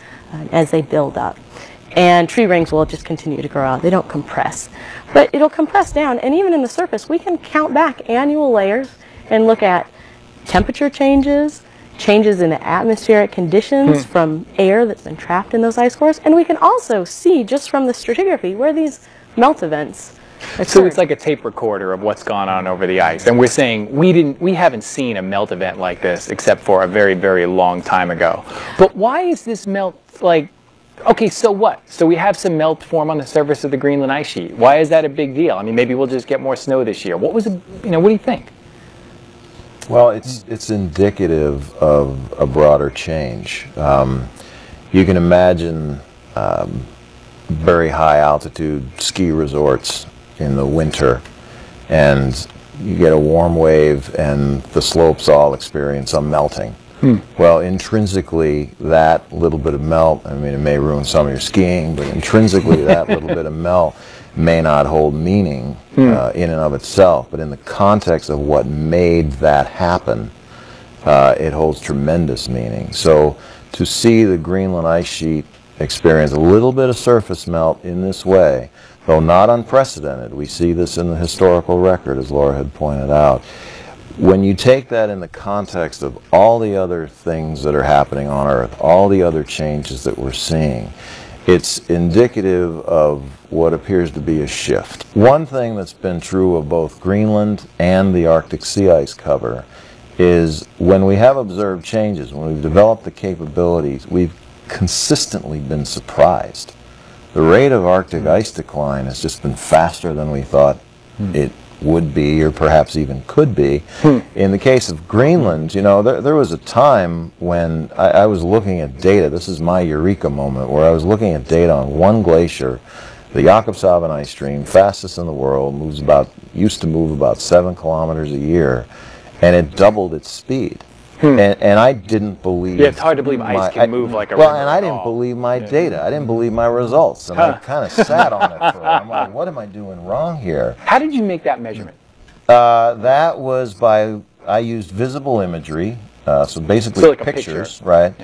as they build up. And tree rings will just continue to grow out. They don't compress. But it'll compress down, and even in the surface, we can count back annual layers and look at temperature changes, changes in the atmospheric conditions from air that's been trapped in those ice cores, and we can also see just from the stratigraphy where these melt events occur. So it's like a tape recorder of what's gone on over the ice, and we're saying we haven't seen a melt event like this except for a very, very long time ago. But why is this melt like? Okay, so what? So we have some melt form on the surface of the Greenland ice sheet. Why is that a big deal? I mean, maybe we'll just get more snow this year. What was it? What do you think? Well, it's indicative of a broader change. You can imagine very high altitude ski resorts in the winter, and you get a warm wave, and the slopes all experience some melting. Well, intrinsically, that little bit of melt, I mean, it may ruin some of your skiing, but intrinsically, that little bit of melt may not hold meaning in and of itself. But in the context of what made that happen, it holds tremendous meaning. So to see the Greenland ice sheet experience a little bit of surface melt in this way, though not unprecedented, we see this in the historical record, as Laura had pointed out. When you take that in the context of all the other things that are happening on Earth, all the other changes that we're seeing, it's indicative of what appears to be a shift. One thing that's been true of both Greenland and the Arctic sea ice cover is when we have observed changes, when we've developed the capabilities, we've consistently been surprised. The rate of Arctic ice decline has just been faster than we thought it would be, or perhaps even could be. In the case of Greenland, you know, there was a time when I was looking at data. This is my eureka moment, where I was looking at data on one glacier, the Jakobshavn ice stream, fastest in the world, used to move about 7 kilometers a year, and it doubled its speed. And I didn't believe... Yeah, it's hard to believe ice can move like a river. Well, and I didn't believe my data. I didn't believe my results. And I kind of sat on it for a while. I'm like, what am I doing wrong here? How did you make that measurement? That was I used visible imagery, so basically like pictures, right?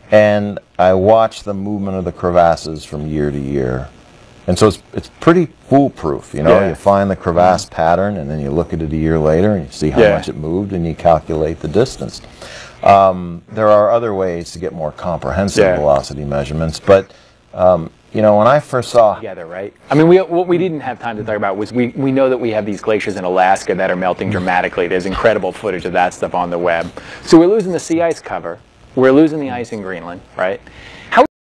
And I watched the movement of the crevasses from year to year. And so it's pretty foolproof, you know. You find the crevasse pattern, and then you look at it a year later, and you see how much it moved, and you calculate the distance. There are other ways to get more comprehensive velocity measurements, but you know, when I first saw together, right? I mean, what we didn't have time to talk about was we know that we have these glaciers in Alaska that are melting dramatically. There's incredible footage of that stuff on the web. So we're losing the sea ice cover. We're losing the ice in Greenland, right?